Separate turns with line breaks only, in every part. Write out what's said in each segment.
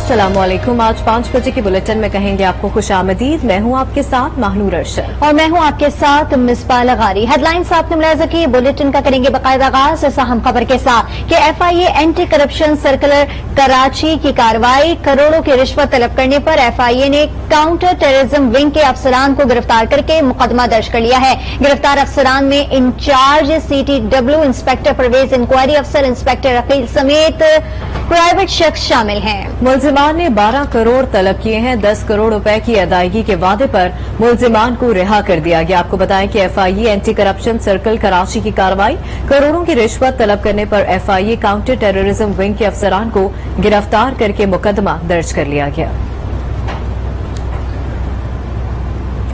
अस्सलामुअलैकुम। आज 5 बजे के बुलेटिन में कहेंगे आपको खुशामदीद। मैं हूं आपके साथ महानूर अरशद
और मैं हूं आपके साथ मिसबा लगारी। हेडलाइंस आपने मुलाहिजा की। बुलेटिन का करेंगे बाकायदा आगाज इस अहम खबर के साथ कि FIA anti corruption circular Karachi की कार्रवाई। करोड़ों की रिश्वत तलब करने पर FIA ने काउंटर टेररिज्म विंग के अफसरान को गिरफ्तार करके मुकदमा दर्ज कर लिया है। गिरफ्तार अफसरान में in charge CTW inspector Parvez, inquiry अफसर इंस्पेक्टर अकील समेत प्राइवेट शख्स शामिल हैं।
मुल्जिमान ने 12 करोड़ तलब किए हैं। 10 करोड़ रुपए की अदायगी के वादे पर मुल्जिमान को रिहा कर दिया गया। आपको बताएं कि FIA anti corruption circle Karachi की कार्रवाई। करोड़ों की रिश्वत तलब करने पर FIA काउंटर टेररिज्म विंग के अफसरान को गिरफ्तार करके मुकदमा दर्ज कर लिया गया।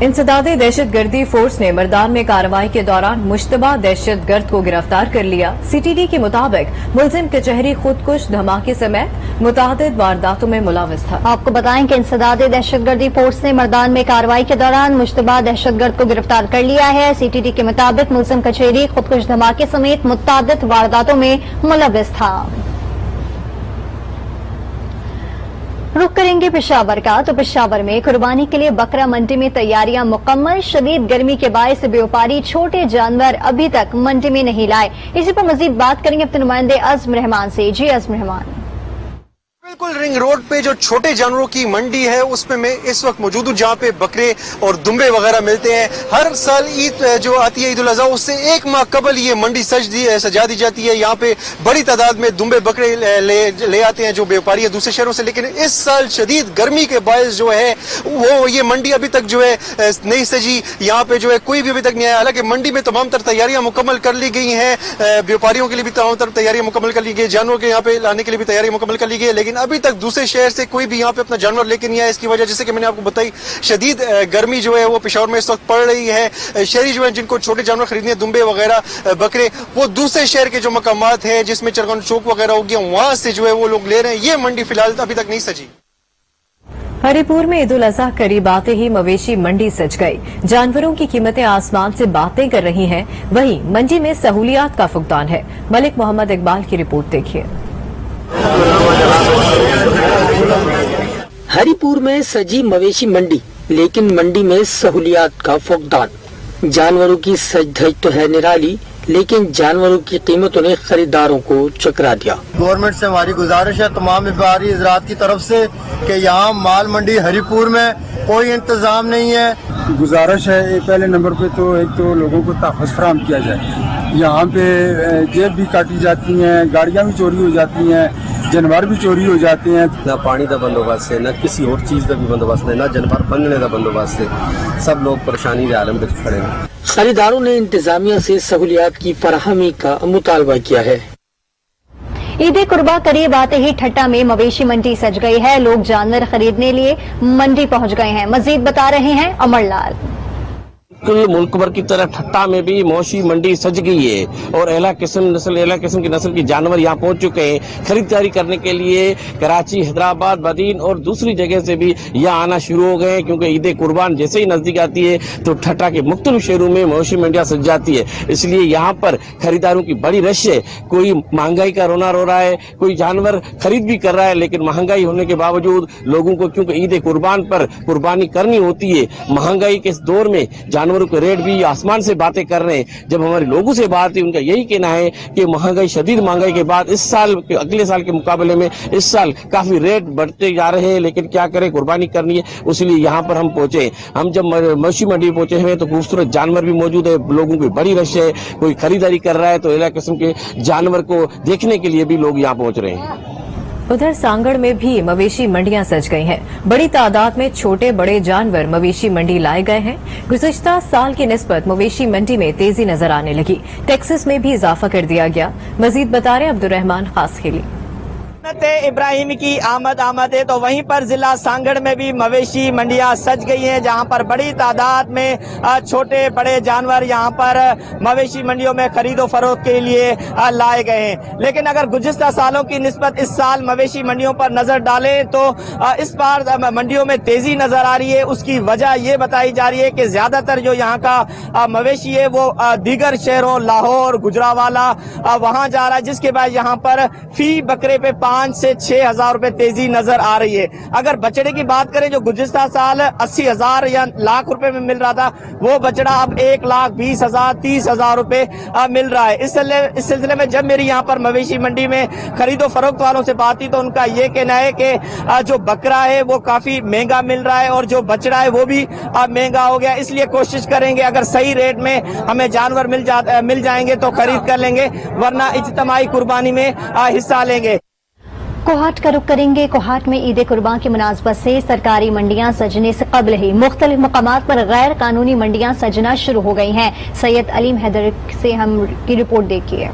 इंसदादे दहशतगर्दी फोर्स ने मर्दान में कार्रवाई के दौरान मुश्तबा दहशतगर्द को गिरफ्तार कर लिया। CTD के मुताबिक मुलजिम कचहरी खुदकुश धमाके समेत मुतअद्दिद वारदातों में मुलव्वस था।
आपको बताएं कि इंसदादे दहशतगर्दी फोर्स ने मर्दान में कार्रवाई के दौरान मुश्तबा दहशतगर्द को गिरफ्तार कर लिया है। CTD के मुताबिक मुलजिम कचहरी खुदकुश धमाके समेत मुतअद्दिद वारदातों में मुलव्वस था। रुक करेंगे पेशावर का, तो पेशावर में कुर्बानी के लिए बकरा मंडी में तैयारियां मुकम्मल। शदीद गर्मी के बायस व्यापारी छोटे जानवर अभी तक मंडी में नहीं लाए। इसी पर मजीद बात करेंगे अपने नुमाइंदे अज़्म रहमान से। जी अज़्म रहमान।
बिल्कुल रिंग रोड पे जो छोटे जानवरों की मंडी है उसमें मैं इस वक्त मौजूद हूँ, जहाँ पे बकरे और दुम्बे वगैरह मिलते हैं। हर साल ईद जो आती है, ईद उल अज़हा, उससे एक माह कबल ये मंडी सजा दी जाती है। यहाँ पे बड़ी तादाद में दुम्बे बकरे ले आते हैं जो व्यापारी है दूसरे शहरों से। लेकिन इस साल शदीद गर्मी के बायस जो है वो ये मंडी अभी तक जो है नहीं सजी। यहाँ पे जो है कोई भी अभी तक नहीं आया। हालांकि मंडी में तमाम तर तैयारियां मुकम्मल कर ली गई हैं। व्यापारियों के लिए भी तमाम तर तैयारियां मुकम्मल कर ली गई, जानवरों के यहाँ पे लाने के लिए भी तैयारियां मुकम्मल कर ली गई। लेकिन अभी तक दूसरे शहर से कोई भी यहाँ पे अपना जानवर लेके नहीं आया। इसकी वजह, जैसे कि मैंने आपको बताई, शदीद गर्मी जो है वो पेशावर में इस वक्त पड़ रही है। शहरी जो है जिनको छोटे जानवर खरीदने, दुम्बे वगैरह बकरे, वो दूसरे शहर के जो मकामात है जिसमें चरगन चौक वगैरह हो गया, वहां से जो है वो लोग ले रहे हैं। ये मंडी फिलहाल अभी तक नहीं सजी।
हरिपुर में ईद उल अज़हा करीब आते ही मवेशी मंडी सज गई। जानवरों की कीमतें आसमान से बातें कर रही हैं। वहीं मंडी में सहूलियात का फुकदान है। मलिक मोहम्मद इकबाल की रिपोर्ट देखिए।
हरिपुर में सजी मवेशी मंडी, लेकिन मंडी में सहूलियात का फुकदान। जानवरों की सज धज तो है निराली, लेकिन जानवरों की कीमतों ने खरीदारों को चकरा दिया।
गवर्नमेंट से हमारी गुजारिश है, तमाम व्यापारी हजरात की तरफ से, कि यहाँ माल मंडी हरिपुर में कोई इंतजाम नहीं है।
गुजारिश है पहले नंबर पे तो एक तो लोगों को तहफ़्फ़ुज़ फराहम किया जाए। यहाँ पे जेब भी काटी जाती हैं, गाड़ियाँ भी चोरी हो जाती हैं, जानवर भी चोरी हो जाते हैं।
ना पानी का बंदोबस्त है, ना किसी और चीज़ का भी बंदोबस्त है, ना जानवर बंधने का बंदोबस्त है। सब लोग परेशानी के आलम में खड़े हैं।
खरीदारों ने इंतजामिया से सहूलियात की फराहमी का मुतालबा किया है।
ईद कुर्बा करीब आते ही ठट्टा में मवेशी मंडी सज गई है। लोग जानवर खरीदने लिए मंडी पहुंच गए हैं। मजीद बता रहे हैं अमर लाल।
कुल मुल्क भर की तरह ठट्टा में भी मवेशी मंडी सज गई है और एला किस्म की नस्ल के जानवर यहाँ पहुंच चुके हैं। खरीदारी करने के लिए कराची, हैदराबाद, बदीन और दूसरी जगह से भी यहाँ आना शुरू हो गए हैं, क्योंकि ईद कुर्बान जैसे ही नजदीक आती है तो ठट्टा के मुख्तलिफ शहरों में मवेशी मंडियाँ सज जाती है। इसलिए यहाँ पर खरीदारों की बड़ी रश है। कोई महंगाई का रोना रो रहा है, कोई जानवर खरीद भी कर रहा है, लेकिन महंगाई होने के बावजूद लोगों को, क्योंकि ईद कुर्बान पर कुर्बानी करनी होती है, महंगाई के इस दौर में जानवरों के रेट भी आसमान से बातें कर रहे हैं। जब हमारे लोगों से बात है, उनका यही कहना है कि महंगाई, शदीद महंगाई के बाद इस साल अगले साल के मुकाबले में इस साल काफी रेट बढ़ते जा रहे हैं। लेकिन क्या करें, कुर्बानी करनी है, इसलिए यहाँ पर हम पहुंचे। हम जब मवेशी मंडी पहुंचे हैं तो खूबसूरत जानवर भी मौजूद है, लोगों की बड़ी रश है। कोई खरीदारी कर रहा है तो अलग किस्म के जानवर को देखने के लिए भी लोग यहाँ पहुंच रहे हैं।
उधर सांगड़ में भी मवेशी मंडियां सज गई हैं। बड़ी तादाद में छोटे बड़े जानवर मवेशी मंडी लाए गए हैं। गुज़िश्ता साल की निस्बत मवेशी मंडी में तेजी नजर आने लगी। टैक्सेस में भी इजाफा कर दिया गया। मजीद बता रहे अब्दुर्रहमान खासखेली।
इब्राहिम की आमद है तो वहीं पर जिला सांगड़ में भी मवेशी मंडियां सज गई हैं, जहां पर बड़ी तादाद में छोटे बड़े जानवर यहां पर मवेशी मंडियों में खरीदो फरोख्त के लिए लाए गए हैं। लेकिन अगर गुज़िश्ता सालों की निस्बत इस साल मवेशी मंडियों पर नजर डालें तो इस बार मंडियों में तेजी नजर आ रही है। उसकी वजह ये बताई जा रही है कि ज्यादातर जो यहाँ का मवेशी है वो दीगर शहरों लाहौर, गुजरावाला वहां जा रहा है, जिसके बाद यहाँ पर फी बकरे पे 5 से 6 हजार रुपए तेजी नजर आ रही है। अगर बछड़े की बात करें जो गुज़िश्ता साल 80,000 या लाख रुपए में मिल रहा था, वो बछड़ा अब 1,20,000 30,000 रुपए मिल रहा है। इस सिलसिले में जब मेरी यहाँ पर मवेशी मंडी में खरीदो फरोख्त वालों से बात की तो उनका ये कहना है कि जो बकरा है वो काफी महंगा मिल रहा है और जो बछड़ा है वो भी महंगा हो गया। इसलिए कोशिश करेंगे अगर सही रेट में हमें जानवर मिल जाएंगे तो खरीद कर लेंगे, वरना इज्तिमाई कुर्बानी में हिस्सा लेंगे।
कोहाट का रुख करेंगे। कोहाट में ईद कुर्बान की मुनासबत से सरकारी मंडियां सजने से कबल ही मुख्तलिफ मकामात पर गैर कानूनी मंडियां सजना शुरू हो गई हैं। सैयद अलीम हैदर से हम की रिपोर्ट देखिए।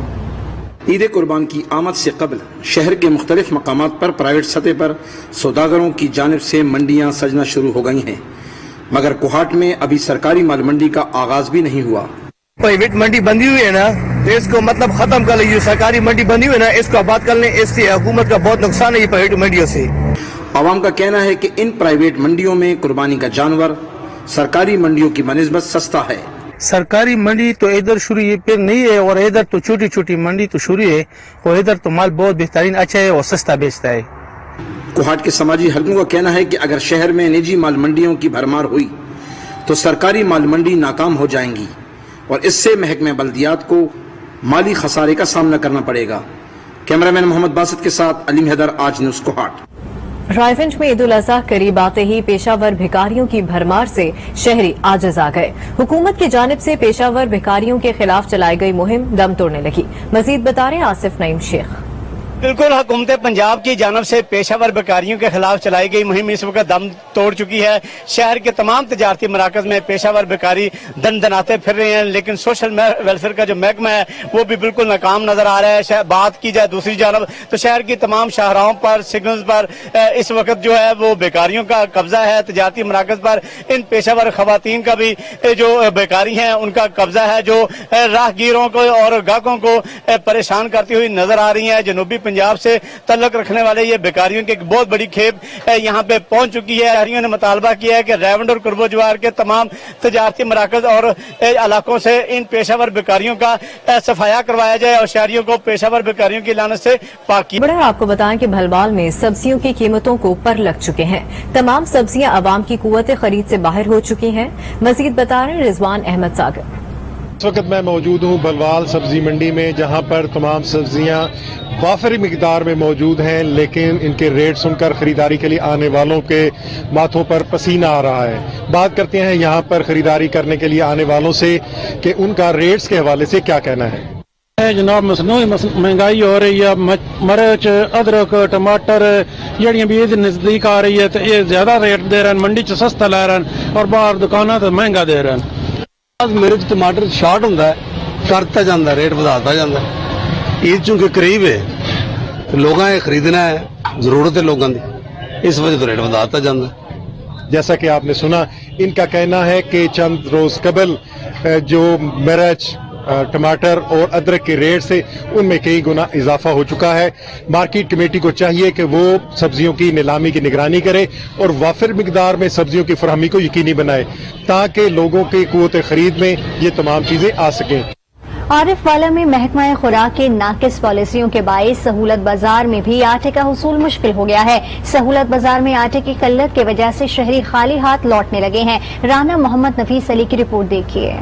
ईद कुर्बान की आमद से कबल शहर के मुख्तलिफ मकामात पर प्राइवेट सतह पर सौदागरों की जानिब से मंडियां सजना शुरू हो गई हैं, मगर कोहाट में अभी सरकारी माल मंडी का आगाज भी नहीं हुआ।
प्राइवेट मंडी बंदी हुई है ना, तो इसको मतलब खत्म कर ली। सरकारी मंडी बंदी हुई है ना, इसको आबाद कर लें। इससे हुकूमत का बहुत नुकसान है ये प्राइवेट मंडियों से।
आवाम का कहना है कि इन प्राइवेट मंडियों में कुर्बानी का जानवर सरकारी मंडियों की बनिस्बत सस्ता है।
सरकारी मंडी तो इधर शुरू ये फिर नहीं है और इधर तो छोटी छोटी मंडी तो शुरू है और इधर तो माल बहुत बेहतरीन अच्छा है और सस्ता बेचता है।
कोहाट के समाजी हलकों का कहना है कि अगर शहर में निजी माल मंडियों की भरमार हुई तो सरकारी माल मंडी नाकाम हो जाएंगी और इससे महकमे बल्दियात को माली खसारे का सामना करना पड़ेगा। कैमरामैन मोहम्मद बासित के साथ अलीम हैदर, आज न्यूज़ कोहाट।
रायगंज में ईद उल अज़हा करीब आते ही पेशावर भिखारियों की भरमार से शहरी आजिज आ गए। हुकूमत की जानिब से पेशावर भिखारियों के खिलाफ चलाई गई मुहिम दम तोड़ने लगी। मजीद बता रहे आसिफ नईम शेख।
बिल्कुल, हुकूमत पंजाब की जानब से पेशावर बेकारियों के खिलाफ चलाई गई मुहिम इस वक्त दम तोड़ चुकी है। शहर के तमाम तजारती मराकज में पेशावर बेकारी दनाते फिर रहे हैं, लेकिन सोशल वेलफेयर का जो महकमा है वो भी बिल्कुल नाकाम नजर आ रहा है। बात की जाए दूसरी जानब तो शहर की तमाम शाहराहों पर, सिग्नल्स पर इस वक्त जो है वो बेकारियों का कब्जा है। तजारती मराकज पर इन पेशावर खवातीन का भी जो बेकारी है उनका कब्जा है, जो राहगीरों को और गाहकों को परेशान करती हुई नजर आ रही है। जनूबी पंजाब से तल्लुक रखने वाले ये बेकारियों की एक बहुत बड़ी खेप यहाँ पे पहुंच चुकी है। शहरियों ने मुतालबा किया है कि रेवंड और कुर्बो जवार के तमाम तजारती मराकज और इलाकों से इन पेशावर बेकारियों का सफाया करवाया जाए और शहरियों को पेशावर बेकारियों की लानत से पाक किया।
बड़ा आपको बताएं कि भलवाल में सब्जियों की कीमतों को पर लग चुके हैं। तमाम सब्जियां आवाम की कुव्वत खरीद से बाहर हो चुकी हैं। मजीद बता रहे रिजवान अहमद सागर।
इस वक्त मैं मौजूद हूँ भलवाल सब्जी मंडी में, जहाँ पर तमाम सब्जियाँ वाफरी मिकदार में मौजूद हैं, लेकिन इनके रेट सुनकर खरीदारी के लिए आने वालों के माथों पर पसीना आ रहा है। बात करते हैं यहाँ पर खरीदारी करने के लिए आने वालों से कि उनका रेट्स के हवाले से क्या कहना है।
जनाब मसनूई महंगाई हो रही है, मिर्च, अदरक, टमाटर जड़ियाँ भी ईद नजदीक आ रही है तो ये ज्यादा रेट दे रहे हैं, मंडी च सस्ता ला रहे हैं और बाहर दुकाना तो महंगा दे रहे हैं।
मिर्च टमाटर शार्ट होंदा है, करता जाता रेट बढ़ाता जाता है। ईद चूंकि करीब है तो लोगों ने खरीदना है, जरूरत है लोगों की, इस वजह तो रेट बढ़ाता जाता है।
जैसा कि आपने सुना, इनका कहना है कि चंद रोज कबल जो मिर्च, टमाटर और अदरक के रेट से उनमें कई गुना इजाफा हो चुका है। मार्केट कमेटी को चाहिए कि वो सब्जियों की नीलामी की निगरानी करे और वाफिर मिकदार में सब्जियों की फराहमी को यकीनी बनाए ताकि लोगों की कुव्वत खरीद में ये तमाम चीजें आ सकें।
आरिफ वाला में महकमा खुराक की नाकिस पॉलिसियों के बायस सहूलत बाजार में भी आटे का हुसूल मुश्किल हो गया है। सहूलत बाजार में आटे की किल्लत की वजह से शहरी खाली हाथ लौटने लगे हैं। राना मोहम्मद नफीस अली की रिपोर्ट देखिए।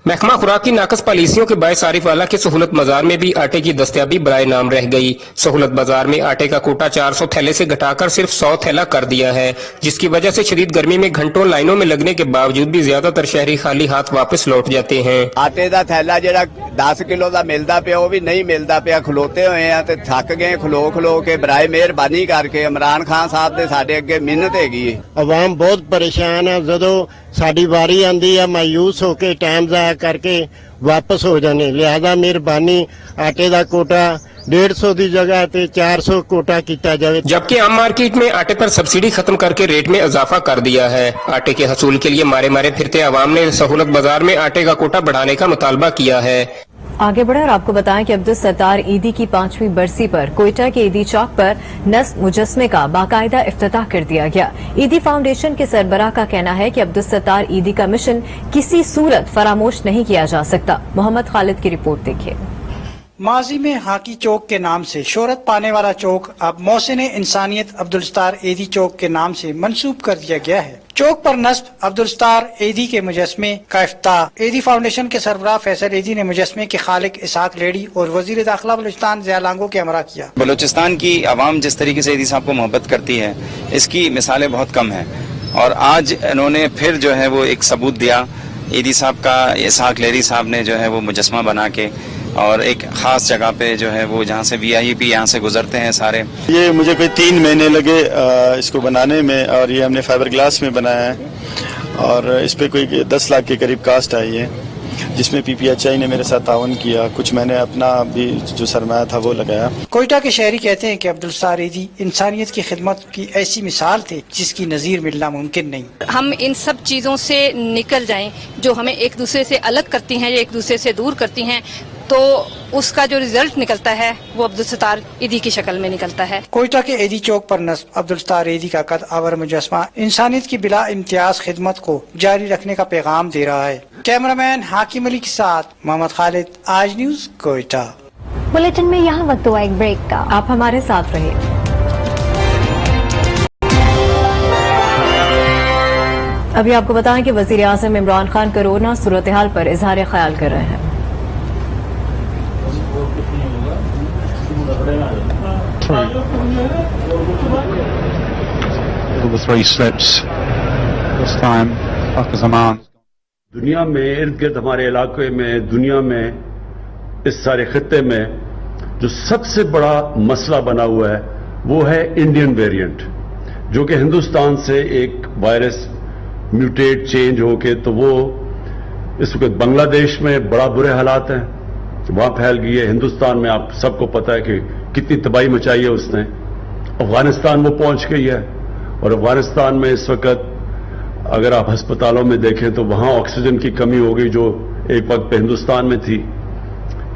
महकमा खुराक की नाकस पॉलिसियों के बायस आरिफ वाला के सहूलत बाजार में भी आटे की दस्तयाबी बराए नाम रह गई। सहूलत बाजार में आटे का कोटा 400 थैले से घटाकर सिर्फ 100 थैला कर दिया है, जिसकी वजह से शदीद गर्मी में घंटों लाइनों में लगने के बावजूद भी ज्यादातर शहरी खाली हाथ वापस लौट जाते हैं।
आटे का थैला जो 10 किलो का मिलता पिया वो भी नहीं मिलता पिया। खलोते हुए हैं तो थक गए खलो के। बराए मेहरबानी करके इमरान खान साहब ने साडे अगे मिन्नत हैगी।
आवाम बहुत परेशान है, जदों साडी वारी आंदी है मायूस होके टाइम जाया करके वापस हो जाने। लिहाजा मेहरबानी आटे का कोटा 150 की जगह पे 400 कोटा किया जाए।
जबकि आम मार्केट में आटे पर सब्सिडी खत्म करके रेट में इजाफा कर दिया है। आटे के हसूल के लिए मारे मारे फिरते अवाम ने सहूलत बाजार में आटे का कोटा बढ़ाने का मुतालबा किया है।
आगे बढ़े और आपको बताएं कि अब्दुल सत्तार ईदी की 5वीं बरसी पर कोयटा के ईदी चौक पर नस्ब मुजस्मे का बाकायदा इफ्तिताह कर दिया गया। ईदी फाउंडेशन के सरबराह का कहना है कि अब्दुल सत्तार ईदी का मिशन किसी सूरत फरामोश नहीं किया जा सकता। मोहम्मद खालिद की रिपोर्ट देखिए।
माजी में हाकी चौक के नाम से शोहरत पाने वाला चौक अब मोहसिन इंसानियत अब्दुलस्तार एदी चौक के नाम से मंसूब कर दिया गया है। चौक पर नस्ब अब्दुलस्तार एदी के मुजस्मे का इफ्ताह एदी फाउंडेशन के सरबराह फैसल एदी ने मुजस्मे के खालिक इसहाक लेडी और वजीर दाखिला बलूचिस्तान ज़िया लांगो के हमरा किया।
बलूचिस्तान की आवाम जिस तरीके से एदी साहब को मोहब्बत करती है, इसकी मिसालें बहुत कम हैं और आज इन्होंने फिर जो है वो एक सबूत दिया। एदी साहब का इसहाक लेडी साहब ने जो है वो मुजस्मा बना के और एक खास जगह पे जो है वो जहाँ से VIP यहाँ से गुजरते हैं सारे।
ये मुझे कोई 3 महीने लगे इसको बनाने में और ये हमने फाइबर ग्लास में बनाया है और इस पे कोई 10 लाख के करीब कास्ट आई है, जिसमें PPHI ने मेरे साथ ताउन किया। कुछ मैंने अपना भी जो सरमाया था वो लगाया।
कोयटा के शहरी कहते हैं कि अब्दुलस्तार एदी इंसानियत की खिदमत की ऐसी मिसाल थे जिसकी नज़ीर मिलना मुमकिन नहीं।
हम इन सब चीज़ों से निकल जाएं जो हमें एक दूसरे से अलग करती हैं या एक दूसरे से दूर करती हैं, तो उसका जो रिजल्ट निकलता है वो अब्दुलस्तार एदी की शक्ल में निकलता है।
कोयटा के एदी चौक पर नस्ब अब्दुलस्तार एदी का कद आवर मुजस्मा इंसानियत की बिला इम्तियाज खिदमत को जारी रखने का पैगाम दे रहा है। कैमरामैन हाकिम अली के साथ मोहम्मद खालिद, आज न्यूज, कोयटा।
बुलेटिन में यहाँ वक्त हुआ एक ब्रेक का,
आप हमारे साथ रहिए। अभी आपको बताएं कि वजीर आज़म इमरान खान कोरोना सूरत हाल पर इजहार ख्याल कर रहे हैं।
All the 3 slips this time, Pakistan.
दुनिया में इर्द गिर्द हमारे इलाके में, दुनिया में, इस सारे खत्ते में जो सबसे बड़ा मसला बना हुआ है वो है इंडियन वेरिएंट, जो कि हिंदुस्तान से एक वायरस म्यूटेट चेंज होके तो वो इस वक्त बांग्लादेश में बड़ा बुरे हालात हैं, वहां फैल गई है। हिंदुस्तान में आप सबको पता है कि कितनी तबाही मचाई है उसने। अफगानिस्तान वो पहुंच गई है और अफगानिस्तान में इस वक्त अगर आप अस्पतालों में देखें तो वहां ऑक्सीजन की कमी हो गई जो एक वक्त पे हिंदुस्तान में थी।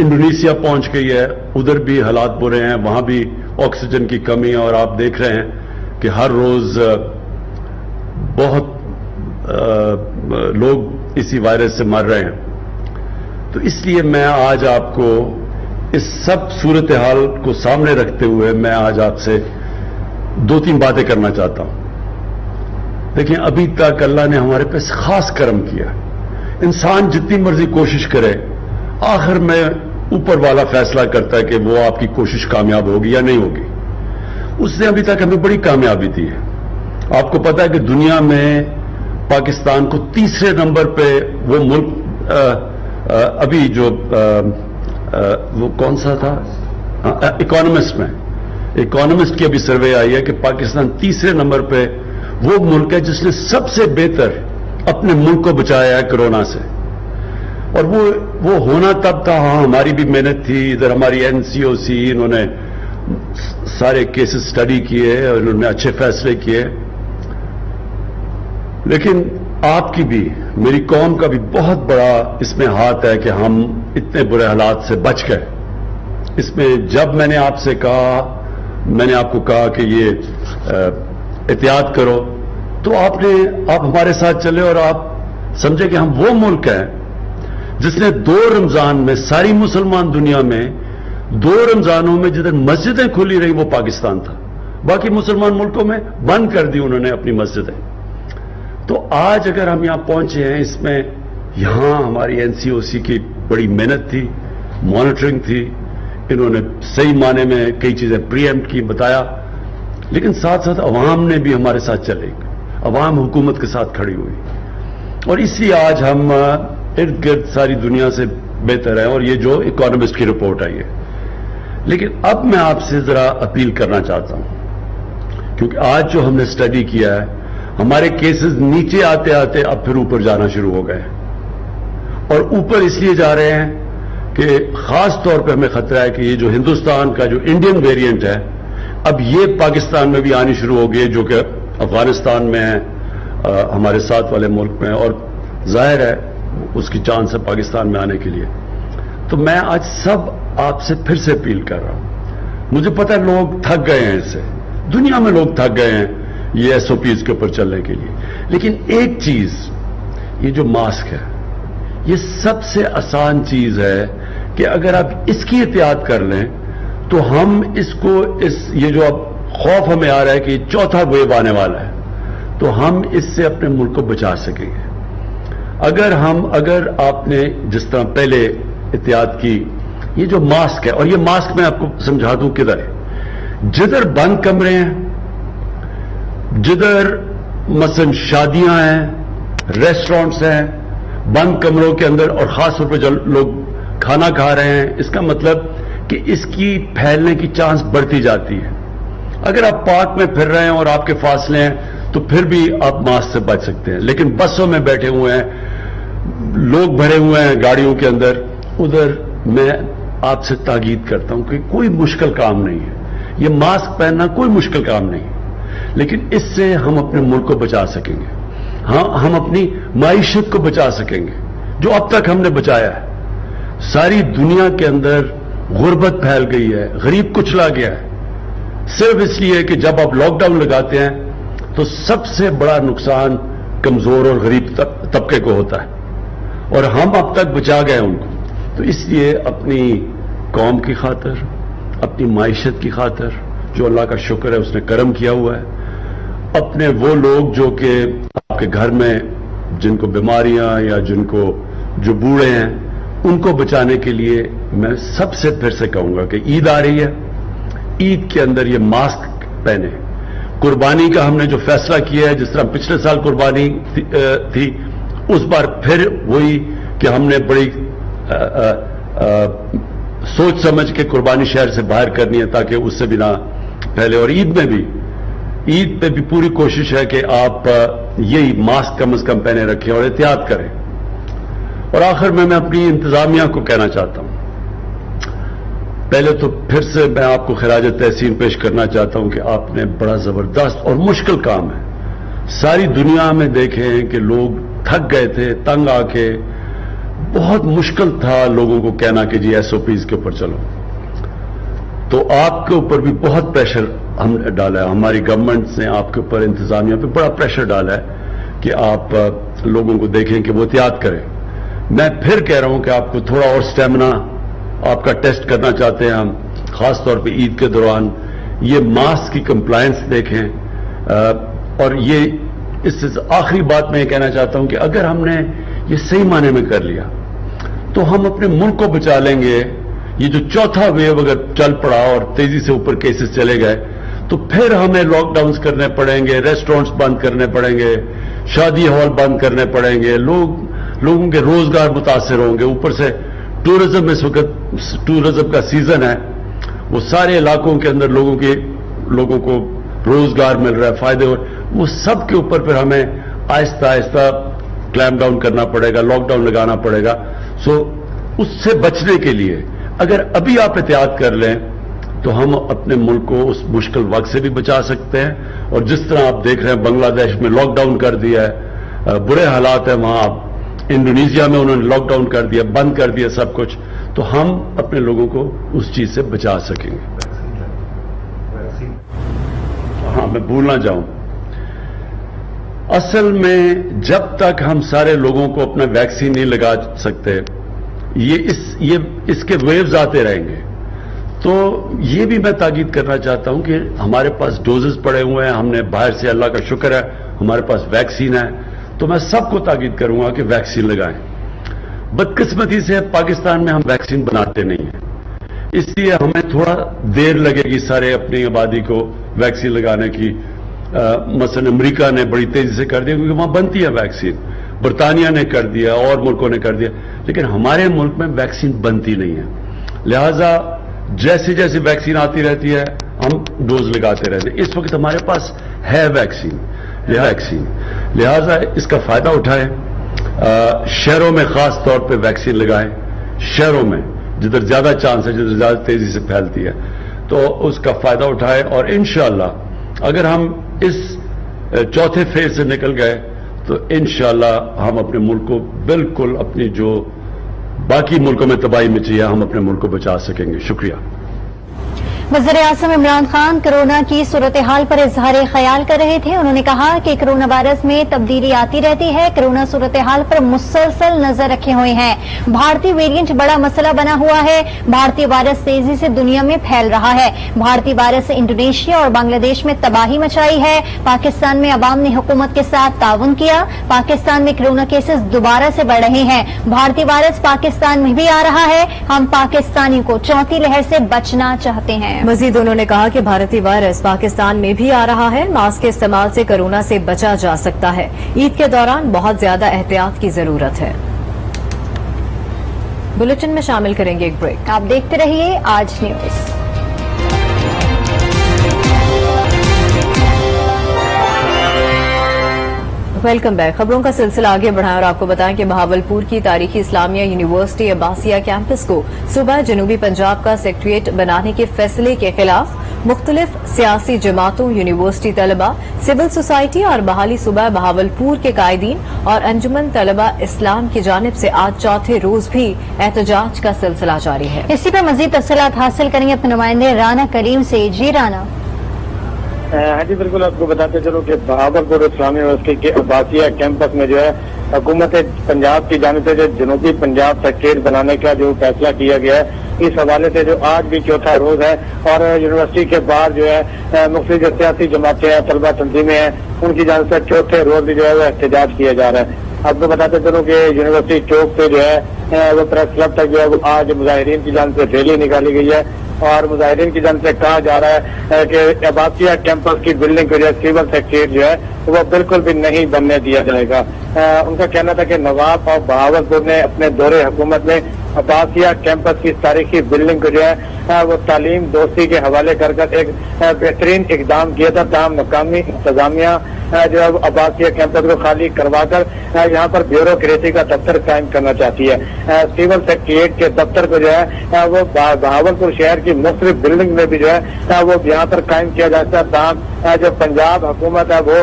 इंडोनेशिया पहुंच गई है, उधर भी हालात बुरे हैं, वहां भी ऑक्सीजन की कमी है और आप देख रहे हैं कि हर रोज बहुत लोग इसी वायरस से मर रहे हैं। तो इसलिए मैं आज आपको इस सब सूरत हाल को सामने रखते हुए मैं आज आपसे 2-3 बातें करना चाहता हूं। देखिए, अभी तक अल्लाह ने हमारे पे खास करम किया। इंसान जितनी मर्जी कोशिश करे, आखिर में ऊपर वाला फैसला करता है कि वो आपकी कोशिश कामयाब होगी या नहीं होगी। उसने अभी तक हमें बड़ी कामयाबी दी है। आपको पता है कि दुनिया में पाकिस्तान को 3रे नंबर पे वो मुल्क अभी जो वो कौन सा था, इकोनॉमिस्ट की अभी सर्वे आई है कि पाकिस्तान 3रे नंबर पे वो मुल्क है जिसने सबसे बेहतर अपने मुल्क को बचाया है कोरोना से। और वो होना तब था, हाँ हमारी भी मेहनत थी, इधर हमारी NCOC इन्होंने सारे केसेस स्टडी किए और इन्होंने अच्छे फैसले किए, लेकिन आपकी भी, मेरी कौम का भी बहुत बड़ा इसमें हाथ है कि हम इतने बुरे हालात से बच गए। इसमें जब मैंने आपको कहा कि ये एहतियात करो, तो आप हमारे साथ चले और आप समझे कि हम वो मुल्क हैं जिसने 2 रमजान में, सारी मुसलमान दुनिया में 2 रमजानों में जिधर मस्जिदें खुली रही वो पाकिस्तान था। बाकी मुसलमान मुल्कों में बंद कर दी उन्होंने अपनी मस्जिदें। तो आज अगर हम यहां पहुंचे हैं, इसमें यहां हमारी NCOC की बड़ी मेहनत थी, मॉनिटरिंग थी, इन्होंने सही माने में कई चीजें प्रीएम्प्ट की, बताया, लेकिन साथ साथ अवाम ने भी हमारे साथ चले, अवाम हुकूमत के साथ खड़ी हुई और इसलिए आज हम इर्द गिर्द सारी दुनिया से बेहतर है। और ये जो इकोनॉमिस्ट की रिपोर्ट आई है, लेकिन अब मैं आपसे जरा अपील करना चाहता हूं, क्योंकि आज जो हमने स्टडी किया है, हमारे केसेस नीचे आते आते अब फिर ऊपर जाना शुरू हो गए और ऊपर इसलिए जा रहे हैं कि खास तौर पे हमें खतरा है कि ये जो हिंदुस्तान का जो इंडियन वेरिएंट है, अब ये पाकिस्तान में भी आनी शुरू हो गई है, जो कि अफगानिस्तान में है, हमारे साथ वाले मुल्क में, और जाहिर है उसकी चांस है पाकिस्तान में आने के लिए। तो मैं आज सब आपसे फिर से अपील कर रहा हूं। मुझे पता है लोग थक गए हैं इससे, दुनिया में लोग थक गए हैं ये SOPs के ऊपर चलने के लिए, लेकिन एक चीज, ये जो मास्क है, ये सबसे आसान चीज है کہ اگر آپ اس کی احتیاط کر لیں تو ہم اس کو یہ جو اب خوف ہمیں آ رہا ہے کہ چوتھا ویو آنے والا ہے تو ہم اس سے اپنے ملک کو بچا سکیں گے. اگر آپ نے جس طرح پہلے احتیاط کی, یہ جو ماسک ہے, اور یہ ماسک میں آپ کو سمجھا دوں کدھر ہے, جدھر بند کمرے ہیں, جدھر مثلا شادیاں ہیں, ریسٹورنٹس ہیں, بند کمروں کے اندر, اور خاص طور پہ جو لوگ کھانا کھا رہے ہیں, اس کا مطلب کہ اس کی پھیلنے کی چانس بڑھتی جاتی ہے. اگر آپ پارک میں پھر رہے ہیں اور آپ کے فاصلے ہیں تو پھر بھی آپ ماسک سے بچ سکتے ہیں, لیکن بسوں میں بیٹھے ہوئے ہیں, لوگ بھرے ہوئے ہیں گاڑیوں کے اندر, ادھر میں آپ سے تاکید کرتا ہوں کہ کوئی مشکل کام نہیں ہے, یہ ماسک پہننا کوئی مشکل کام نہیں ہے, لیکن اس سے ہم اپنے ملک کو بچا سکیں گے. ہاں, ہم اپنی معیشت کو بچا سکیں گے جو اب تک ہم نے بچایا ہے. ساری دنیا کے اندر غربت پھیل گئی ہے, غریب کچلا گیا ہے, صرف اس لیے کہ جب آپ لاک ڈاؤن لگاتے ہیں تو سب سے بڑا نقصان کمزور اور غریب طبقے کو ہوتا ہے, اور ہم اب تک بچا گئے ان کو. تو اس لیے اپنی قوم کی خاطر, اپنی معیشت کی خاطر, جو اللہ کا شکر ہے اس نے کرم کیا ہوا ہے, اپنے وہ لوگ جو کہ آپ کے گھر میں جن کو بیماریاں یا جو بوڑھے ہیں, ان کو بچانے کے لیے میں سب سے پھر سے کہوں گا کہ عید آ رہی ہے, عید کے اندر یہ ماسک پہنے. قربانی کا ہم نے جو فیصلہ کیا ہے, جس طرح پچھلے سال قربانی تھی, اس بار پھر وہی کہ ہم نے بڑی سوچ سمجھ کے قربانی شہر سے باہر کرنی ہے تاکہ اس سے بھی نہ پھیلے. اور عید پہ بھی پوری کوشش ہے کہ آپ یہی ماسک کم از کم پہنے رکھیں اور احتیاط کریں. اور آخر میں اپنی انتظامیہ کو کہنا چاہتا ہوں, پہلے تو پھر سے میں آپ کو خراج تحسین پیش کرنا چاہتا ہوں کہ آپ نے بڑا زبردست اور مشکل کام ہے. ساری دنیا میں دیکھیں کہ لوگ تھک گئے تھے, تنگ آ کے, بہت مشکل تھا لوگوں کو کہنا کہ جی SOPs کے اوپر چلو. تو آپ کے اوپر بھی بہت پریشر ہم نے ڈالا ہے, ہماری گورنمنٹ نے آپ کے اوپر, انتظامیہ پہ بڑا پریشر ڈالا ہے کہ آپ لوگوں کو دیکھیں کہ وہ احتیاط کریں. میں پھر کہہ رہا ہوں کہ آپ کو تھوڑا اور اسٹیمنا آپ کا ٹیسٹ کرنا چاہتے ہیں ہم, خاص طور پہ عید کے دوران. یہ ماسک کی کمپلائنس دیکھیں, اور یہ اس سے آخری بات میں یہ کہنا چاہتا ہوں کہ اگر ہم نے یہ صحیح معنی میں کر لیا تو ہم اپنے ملک کو بچا لیں گے. یہ جو چوتھا ویو اگر چل پڑا اور تیزی سے اوپر کیسز چلے گئے تو پھر ہمیں لاک ڈاؤنز کرنے پڑیں گے, ریسٹورنٹس بند کرنے پڑیں گے, شادی ہال بند کرنے پڑیں گے, لوگوں کے روزگار متاثر ہوں گے. اوپر سے ٹورزم, اس وقت ٹورزم کا سیزن ہے, وہ سارے علاقوں کے اندر لوگوں کو روزگار مل رہا ہے, فائدے ہو, وہ سب کے اوپر پھر ہمیں آہستہ آہستہ کلیم ڈاؤن کرنا پڑے گا, لاک ڈاؤن لگانا پڑے گا. اس سے بچنے کے لیے اگر ابھی آپ احتیاط کر لیں تو ہم اپنے ملک کو اس مشکل وقت سے بھی بچا سکتے ہیں. اور جس طرح آپ دیکھ رہے ہیں بنگلہ دیش میں لاک ڈاؤن کر دیا ہے, برے حالات ہیں وہاں. انڈونیشیا میں انہوں نے لاک ڈاؤن کر دیا, بند کر دیا سب کچھ, تو ہم اپنے لوگوں کو اس چیز سے بچا سکیں گے. ہاں, میں بھول نہ جاؤں, اصل میں جب تک ہم سارے لوگوں کو اپنا ویکسین نہیں لگا سکتے, اس کے ویوز آتے رہیں گے. تو یہ بھی میں تاکید کرنا چاہتا ہوں کہ ہمارے پاس ڈوزز پڑے ہوئے ہیں, ہم نے باہر سے, اللہ کا شکر ہے ہمارے پاس ویکسین ہے, تو میں سب کو تاکید کروں گا کہ ویکسین لگائیں. بدقسمتی سے پاکستان میں ہم ویکسین بناتے نہیں ہیں, اس لیے ہمیں تھوڑا دیر لگے گی سارے اپنی آبادی کو ویکسین لگانے کی. مثلا امریکہ نے بڑی تیزی سے کر دیا کیونکہ وہاں بنتی ہے ویکسین, برطانیہ نے کر دیا, اور ملکوں نے کر دیا, لیکن ہمارے ملک میں ویکسین بنتی نہیں ہے. لہذا جیسے جیسے ویکسین آتی رہتی ہے ہم ڈوز لگاتے رہتے ہیں. اس وقت ہمارے پاس ہے ویکسین, لہذا اس کا فائدہ اٹھائیں. شہروں میں خاص طور پہ ویکسین لگائیں, شہروں میں جدھر زیادہ چانس ہے, جدھر زیادہ تیزی سے پھیلتی ہے, تو اس کا فائدہ اٹھائیں. اور انشاءاللہ اگر ہم اس چوتھے فیز سے نکل گئے تو انشاءاللہ ہم اپنے ملک کو بالکل اپنی جو باقی ملکوں میں تباہی مچی ہے, ہم اپنے ملک کو بچا سکیں گے. شکریہ.
वज़ीर-ए-आज़म इमरान खान कोरोना की सूरत हाल पर इजहार ख्याल कर रहे थे। उन्होंने कहा कि कोरोना वायरस में तब्दीली आती रहती है। कोरोना सूरत हाल पर मुसलसल नजर रखे हुए हैं। भारतीय वेरिएंट बड़ा मसला बना हुआ है। भारतीय वायरस तेजी से दुनिया में फैल रहा है। भारतीय वायरस से इंडोनेशिया और बांग्लादेश में तबाही मचाई है। पाकिस्तान में अवाम ने हुकूमत के साथ ताउन किया। पाकिस्तान में कोरोना केसेस दोबारा से बढ़ रहे हैं। भारतीय वायरस पाकिस्तान में भी आ रहा है। हम पाकिस्तानी को चौथी लहर से बचना चाहते हैं।
मजीद उन्होंने कहा कि भारतीय वायरस पाकिस्तान में भी आ रहा है। मास्क के इस्तेमाल से कोरोना से बचा जा सकता है। ईद के दौरान बहुत ज्यादा एहतियात की जरूरत है। बुलेटिन में शामिल करेंगे एक ब्रेक।
आप देखते रहिए आज न्यूज।
Welcome back. खबरों का सिलसिला आगे बढ़ाएं और आपको बताएं कि बहावलपुर की तारीखी इस्लामिया यूनिवर्सिटी अब्बासिया कैंपस को सूबा जनूबी पंजाब का सेक्रेटेरिएट बनाने के फैसले के खिलाफ मुख्तलिफ सियासी जमातों, यूनिवर्सिटी तलबा, सिविल सोसाइटी और बहाली सूबा बहावलपुर के कायदीन और अंजुमन तलबा इस्लाम की जानिब से आज चौथे रोज भी एहतजाज का सिलसिला जारी है।
इसी पर मजीद तफसीलात हासिल करेंगे अपने नुमाइंदे राना करीम से। जी राना।
हाँ जी बिल्कुल, आपको बताते चलो कि बहावलपुर इस्लामी यूनिवर्सिटी के अब्बासिया कैंपस में जो है हुकूमत पंजाब की जानिब से जो जनूबी पंजाब सेक्रेटेरिएट बनाने का जो फैसला किया गया है, इस हवाले से जो आज भी चौथा रोज है और यूनिवर्सिटी के बाहर जो है मुख्तलिफ जो सियासी जमातें हैं, तलबा तंजीमें हैं, उनकी जानिब से चौथे रोज भी जो है वो एहतजाज किया जा रहा है। आपको बताते चलो कि यूनिवर्सिटी चौक से जो है वो प्रेस क्लब तक जो है वो आज मुजाहिरीन की जानिब से रैली निकाली गई है और मुजाहिरीन की जानिब से कहा जा रहा है कि अब्बासिया कैंपस की बिल्डिंग को जो है सिविल सेक्रेटेरिएट जो है वो बिल्कुल भी नहीं बनने दिया जाएगा। उनका कहना था कि नवाब और बहावलपुर ने अपने दौरे हुकूमत में अब्बासिया कैंपस की तारीखी बिल्डिंग को जो है वो तालीम दोस्ती के हवाले कर एक बेहतरीन इकदाम किया था। तमाम मकामी इंतजामिया जो है अब्बासिया कैंपस को खाली करवाकर यहाँ पर ब्यूरोक्रेसी का दफ्तर कायम करना चाहती है। सिविल सेक्रेटेरिएट के दफ्तर को जो है वो बहावलपुर शहर की मुख्तलिफ बिल्डिंग में भी जो है वो यहाँ पर कायम किया जाता है। ताहम जो पंजाब हुकूमत है वो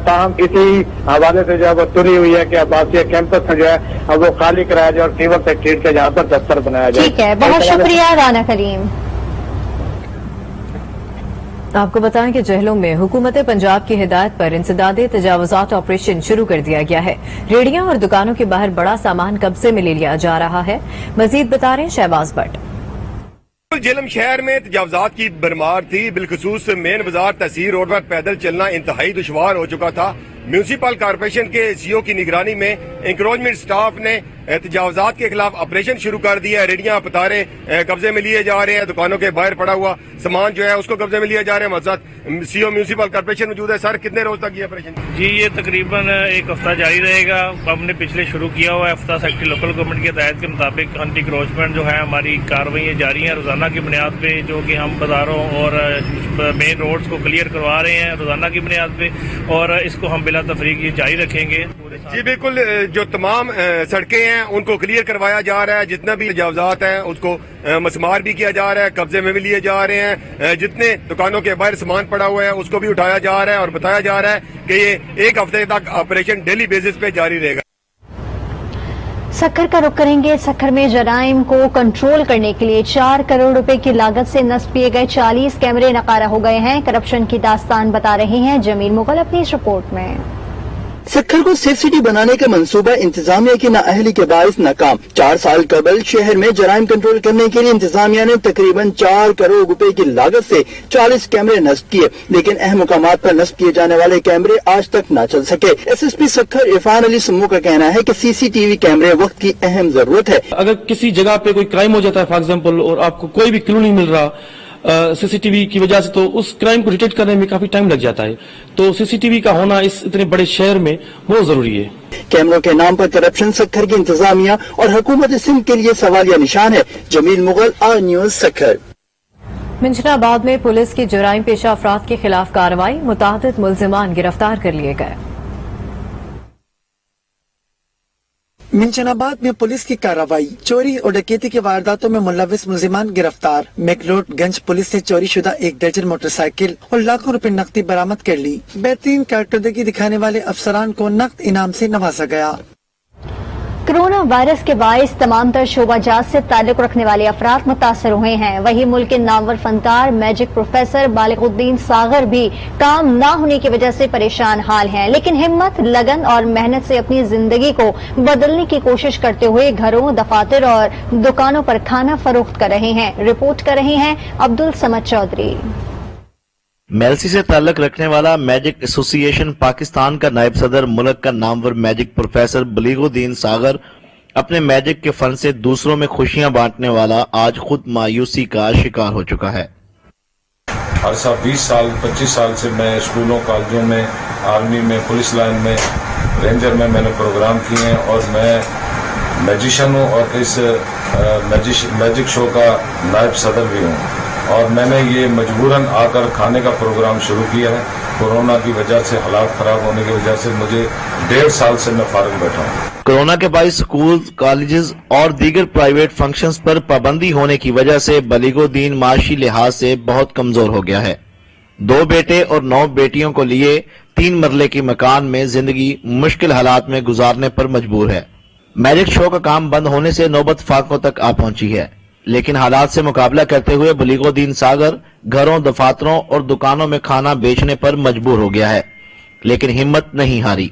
ताहम इसी हवाले से जो है वो तुली हुई है कि अब्बासिया कैंपस में जो है वो खाली कराया जाए और सिविल सेक्रेटेरिएट का यहाँ पर दफ्तर बनाया जाए।
ठीक है, बहुत शुक्रिया राना करीम।
आपको बताएं कि जहलों में हुकूमत पंजाब की हिदायत पर इंसदादे तजावुजात ऑपरेशन शुरू कर दिया गया है। रेहड़ियां और दुकानों के बाहर बड़ा सामान कब्जे में ले लिया जा रहा है। मजीद बता रहे हैं शहबाज भट्ट।
झेलम शहर में तजावुजात की भरमार थी। बिलखसूस मेन बाजार तहसील रोड पर पैदल चलना इंतहाई दुश्वार हो चुका था। म्यूनिसिपल कॉर्पोरेशन के सीओ की निगरानी में इंक्रोचमेंट स्टाफ ने तजावुजात के खिलाफ ऑपरेशन शुरू कर दिया है। रेडियां पतारे कब्जे में लिए जा रहे हैं। दुकानों के बाहर पड़ा हुआ सामान जो है उसको कब्जे में लिया जा रहा है। हमारे साथ सीओ म्यूनिसिपल कॉर्पोरेशन मौजूद है। सर, कितने रोज तक ये ऑपरेशन?
जी, ये तकरीबन एक हफ्ता जारी रहेगा। हमने पिछले शुरू किया हुआ है। हफ्ता सेक्रेटरी लोकल गवर्नमेंट की हिदायत के मुताबिक एंटी क्रोचमेंट जो है हमारी कार्रवाइयाँ जारी हैं रोजाना की बुनियाद पे, जो कि हम बाजारों और मेन रोड्स को क्लियर करवा रहे हैं रोजाना की बुनियाद पे और इसको हम बिला तफरीक ये जारी रखेंगे।
जी बिल्कुल, जो तमाम सड़कें हैं उनको क्लियर करवाया जा रहा है। जितना भी तजावुजात हैं उसको मसमार भी किया जा रहा है, कब्जे में भी लिए जा रहे हैं। जितने दुकानों के बाहर सामान पड़ा हुआ है उसको भी उठाया जा रहा है और बताया जा रहा है कि ये एक हफ्ते तक ऑपरेशन डेली बेसिस पे जारी रहेगा।
सक्खर का रुख करेंगे। सक्खर में जराइम को कंट्रोल करने के लिए 4 करोड़ रुपए की लागत से नस्ब किए गए 40 कैमरे नकारा हो गए हैं। करप्शन की दास्तान बता रहे हैं जमील मुगल अपनी इस रिपोर्ट में।
सक्खर को सेफ सिटी बनाने का मंसूबा इंतजामिया की नाअहली के बायस नाकाम। 4 साल कबल शहर में जराइम कंट्रोल करने के लिए इंतजामिया ने तकरीबन 4 करोड़ रुपए की लागत से 40 कैमरे नस्ब किए, लेकिन अहम मुकामात पर नस्ब किए जाने वाले कैमरे आज तक न चल सके। एसएसपी सक्खर इरफान अली सम्मू का कहना है कि सीसीटीवी कैमरे वक्त की अहम जरूरत है।
अगर किसी जगह पे कोई क्राइम हो जाता है फॉर एग्जाम्पल और आपको कोई भी क्लू नहीं मिल रहा सीसीटीवी की वजह से, तो उस क्राइम को डिटेक्ट करने में काफी टाइम लग जाता है। तो सीसीटीवी का होना इस इतने बड़े शहर में बहुत जरूरी है।
कैमरों के नाम पर करप्शन सक्खर की इंतजामिया और हुकूमत सिंध के लिए सवालिया निशान है। Jameel Mughal, R news, Sukkur.
मिंजनाबाद में पुलिस की जराइम पेशा अफराद के खिलाफ कार्रवाई। मुतादिद मुल्जिमान गिरफ्तार कर लिए गए।
मिंजनाबाद में पुलिस की कार्रवाई। चोरी और डकैती की वारदातों में मुलविस मुल्जिमान गिरफ्तार। मैकलोडगंज पुलिस ने चोरी शुदा 1 दर्जन मोटरसाइकिल और लाखों रुपए नकदी बरामद कर ली। बेहतरीन कारकर्दगी दिखाने वाले अफसरान को नकद इनाम से नवाजा गया।
कोरोना वायरस के बाइस तमाम तर शोबाजात से ताल्लुक रखने वाले अफराद मुतासर हुए हैं। वहीं मुल्क के नामवर फनकार मैजिक प्रोफेसर बालिगुद्दीन सागर भी काम न होने की वजह से परेशान हाल हैं, लेकिन हिम्मत, लगन और मेहनत से अपनी जिंदगी को बदलने की कोशिश करते हुए घरों, दफातर और दुकानों पर खाना फरोख्त कर रहे हैं। रिपोर्ट कर रहे हैं अब्दुल समद चौधरी।
मेलसी से ताल्लुक रखने वाला मैजिक एसोसिएशन पाकिस्तान का नायब सदर, मुल्क का नामवर मैजिक प्रोफेसर बलीगुद्दीन सागर अपने मैजिक के फन से दूसरों में खुशियां बांटने वाला आज खुद मायूसी का शिकार हो चुका है।
अरसा 20 साल 25 साल से मैं स्कूलों, कॉलेजों में, आर्मी में, पुलिस लाइन में, रेंजर में मैंने प्रोग्राम किए हैं और मैं मैजिशियन हूँ और इस मैजिक शो का नायब सदर भी हूँ और मैंने ये मजबूरन आकर खाने का प्रोग्राम शुरू किया है। कोरोना की वजह से, हालात खराब होने की वजह से मुझे 1.5 साल से मैं फारिग बैठा हूँ।
कोरोना के बाइस स्कूल, कॉलेजेस और दीगर प्राइवेट फंक्शंस पर पाबंदी होने की वजह से बलीगुद्दीन माशी लिहाज से बहुत कमजोर हो गया है। 2 बेटे और 9 बेटियों को लिए 3 मरले के मकान में जिंदगी मुश्किल हालात में गुजारने पर मजबूर है। मैजिक शो का काम बंद होने से नौबत फाकों तक आ पहुंची है, लेकिन हालात से मुकाबला करते हुए बलीगुद्दीन सागर घरों, दफातरों और दुकानों में खाना बेचने पर मजबूर हो गया है, लेकिन हिम्मत नहीं हारी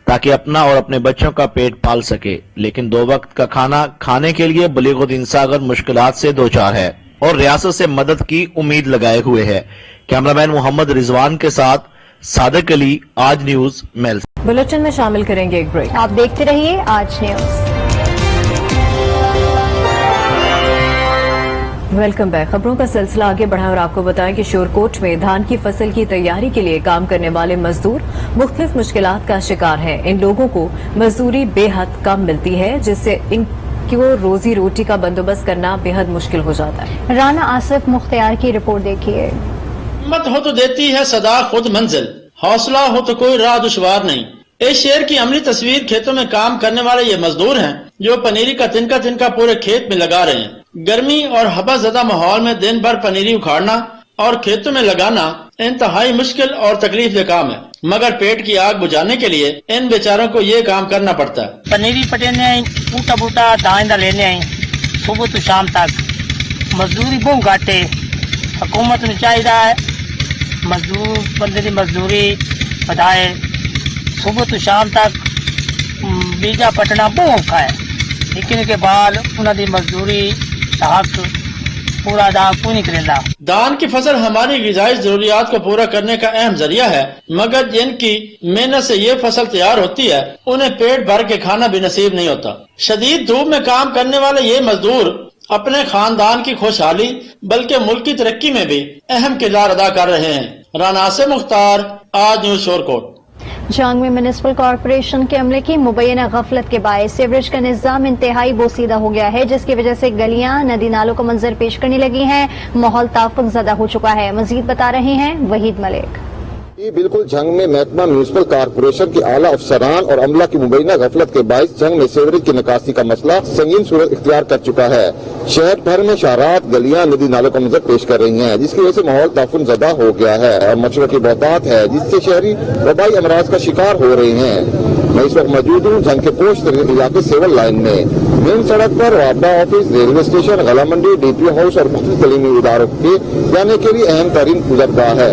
ताकि अपना और अपने बच्चों का पेट पाल सके। लेकिन 2 वक्त का खाना खाने के लिए बलीगुद्दीन सागर मुश्किलात से दो चार है और रियासत से मदद की उम्मीद लगाए हुए है। कैमरामैन मोहम्मद रिजवान के साथ सादिक अली, आज न्यूज मेल।
बुलेटिन में शामिल करेंगे एक ब्रेक।
आप देखते रहिए आज न्यूज।
Welcome back. खबरों का सिलसिला आगे बढ़ाएं और आपको बताएं कि शोरकोट में धान की फसल की तैयारी के लिए काम करने वाले मजदूर मुख्तलिफ मुश्किलात का शिकार हैं। इन लोगों को मजदूरी बेहद कम मिलती है, जिससे इनको रोजी रोटी का बंदोबस्त करना बेहद मुश्किल हो जाता है।
राना आसिफ मुख्तियार की रिपोर्ट देखिए।
हिम्मत हो तो देती है सदा खुद मंजिल, हौसला हो तो कोई राह दुश्वार नहीं। इस शेर की अमली तस्वीर खेतों में काम करने वाले ये मजदूर हैं जो पनीरी का तिनका पूरे खेत में लगा रहे हैं। गर्मी और हवा ज़दा माहौल में दिन भर पनीरी उखाड़ना और खेतों में लगाना इंतहाई मुश्किल और तकलीफ दे काम है, मगर पेट की आग बुझाने के लिए इन बेचारों को ये काम करना पड़ता है।
पनीरी पटेने आई, बूटा बूटा दाइंदा लेने आई, सुबह तो शाम तक मजदूरी बहुत घट है। हुकूमत ने चाहिए मजदूर बंदे की मजदूरी बढ़ाए, सुबह तो शाम तक बीजा पटना बहुत औखा है, लेकिन के बाद उन्होंने मजदूरी हक पूरा अदा क्यों नहीं करेंदा।
धान की फसल हमारी ग़िज़ाई जरूरियात को पूरा करने का अहम जरिया है, मगर जिनकी मेहनत से ये फसल तैयार होती है उन्हें पेट भर के खाना भी नसीब नहीं होता। शदीद धूप में काम करने वाले ये मजदूर अपने खानदान की खुशहाली बल्कि मुल्क की तरक्की में भी अहम किरदार अदा कर रहे हैं। राना से मुख्तार, आज न्यूज शोरकोट।
जंग में म्युनिसिपल कॉरपोरेशन के अमले की मुबैना गफलत के बायस सीवरेज का निजाम इंतहाई बोसीदा हो गया है, जिसकी वजह से गलियां, नदी नालों को मंजर पेश करने लगी हैं। माहौल ताफुन ज़दा हो चुका है। मजीद बता रहे हैं वहीद मलिक।
बिल्कुल जंग में महकमा म्युनिसिपल कॉरपोरेशन के आला अफसरान और अमला की मुबैना गफलत के बायस जंग में सीवरेज की निकासी का मसला संगीन सूरत इख्तियार कर चुका है। शहर भर में शाहरात, गलियां, नदी नालों का मंजर पेश कर रही हैं, जिसकी वजह से माहौल ताफुन ज़दा हो गया है और मच्छरों की बहुतात है, जिससे शहरी वबाई अमराज का शिकार हो रहे हैं। मैं इस वक्त मौजूद हूँ जंग के पोस्ट इलाके सिविल लाइन में। मेन सड़क पर वापडा ऑफिस, रेलवे स्टेशन, गला मंडी, डीपीओ हाउस और मुख्तलिफ तलीमी इदारों के जाने के लिए अहम तरीन गुजरगाह है,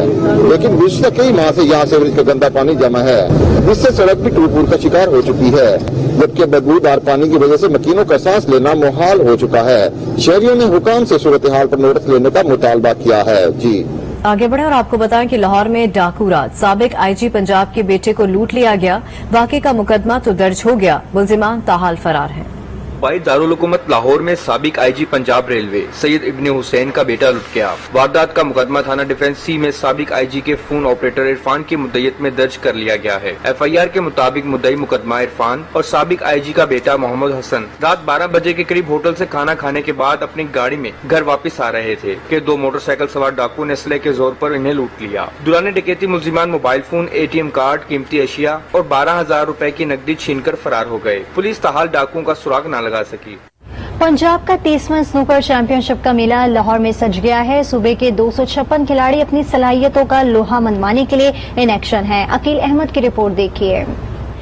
लेकिन पिछले कई माह से यहाँ सीवरेज का गंदा पानी जमा है, जिससे सड़क भी टूट का शिकार हो चुकी है, जबकि बदबूदार पानी की वजह से मकीनों का सांस लेना मुहाल हो चुका है। शहरियों ने हुकाम से सूरत हाल पर नोटिस लेने का मुतालबा किया है। जी
आगे बढ़े और आपको बताएं कि लाहौर में डाकू रात, साबिक आईजी पंजाब के बेटे को लूट लिया गया। वाकई का मुकदमा तो दर्ज हो गया, मुल्जिमान ताहाल फरार है।
दारुल हुकूमत लाहौर में साबिक आईजी पंजाब रेलवे सैयद इब्ने हुसैन का बेटा लुट गया। वारदात का मुकदमा थाना डिफेंस सी में साबिक आईजी के फोन ऑपरेटर इरफान की मुद्दत में दर्ज कर लिया गया है। FIR के मुताबिक मुद्दई मुकदमा इरफान और साबिक आईजी का बेटा मोहम्मद हसन रात 12 बजे के करीब होटल से खाना खाने के बाद अपनी गाड़ी में घर वापस आ रहे थे कि 2 मोटरसाइकिल सवार डाकू ने असले के जोर पर इन्हें लूट लिया। दौरान डकैती मुल्जिमान मोबाइल फोन, ATM कार्ड, कीमती अशिया और 12,000 रुपए की नकदी छीनकर फरार हो गए। पुलिस ताहाल डाकुओं का सुराग न लगा सकी।
पंजाब का 30वां स्नूकर चैंपियनशिप का मेला लाहौर में सज गया है। सूबे के 256 खिलाड़ी अपनी सलाहियतों का लोहा मनवाने के लिए इन एक्शन हैं। अकील अहमद की रिपोर्ट देखिए।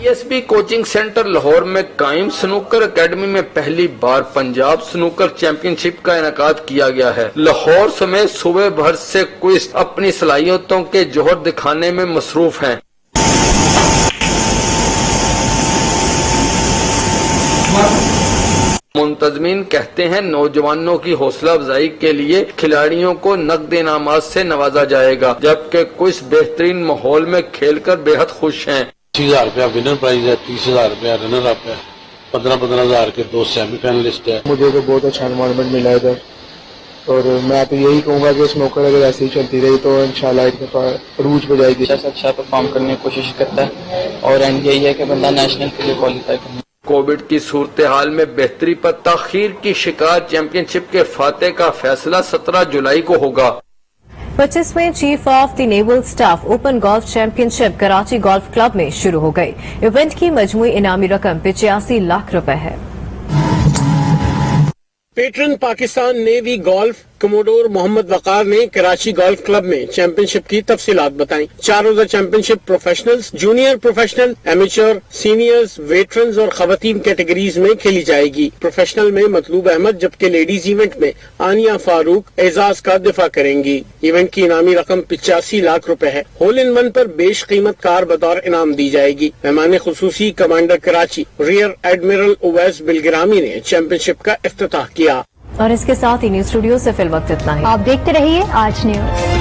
ESB कोचिंग सेंटर लाहौर में कायम स्नूकर एकेडमी में पहली बार पंजाब स्नूकर चैंपियनशिप का इनेकाद किया गया है। लाहौर समेत सूबे भर से क्विज अपनी सलाहियतों के जोहर दिखाने में मसरूफ हैं। मुंतजमीन कहते हैं नौजवानों की हौसला अफजाई के लिए खिलाड़ियों को नकद इनामात से नवाजा जाएगा, जबकि कुछ बेहतरीन माहौल में खेलकर बेहद खुश हैं।
30,000 रुपया विनर प्राइज है, 30,000 रुपया रनर अप है, 15,000 के 2 सेमीफाइनलिस्ट है।
मुझे तो बहुत अच्छा एनवायरनमेंट मिला इधर, और मैं तो यही कहूँगा कि स्नूकर अगर ऐसे ही चलती रही तो इंशाल्लाह एक दफा रूज पे जाएगी।
अच्छा परफॉर्म करने की कोशिश करता है और एंड यही है कि बंदा नेशनल के लिए क्वालिफाई करना।
कोविड की सूरत हाल में बेहतरी पर ताखीर की शिकार चैंपियनशिप के फातेह का फैसला 17 जुलाई को होगा।
25वें chief of the naval staff open golf championship Karachi golf club में शुरू हो गई। इवेंट की मजमूई इनामी रकम 85 लाख रुपए है।
Patron Pakistan navy golf commodore Mohammad Waqar ने कराची गोल्फ क्लब में चैंपियनशिप की तफसीलात बताई। 4 रोजा championship professionals, junior professional, amateur, seniors, veterans और खवातीन कैटेगरीज में खेली जाएगी। प्रोफेशनल में मतलूब अहमद, जबकि लेडीज इवेंट में आनिया फारूक एजाज का दिफा करेंगी। इवेंट की इनामी रकम 85 लाख रुपए है। होल इन वन पर बेश कीमत कार बतौर इनाम दी जाएगी। मेहमान खुसूसी commander Karachi rear admiral Uwais Bilgrami ने चैंपियनशिप का इफ्तिताह किया।
और इसके साथ ही न्यूज स्टूडियो से फिल वक्त इतना ही।
आप देखते रहिए आज न्यूज।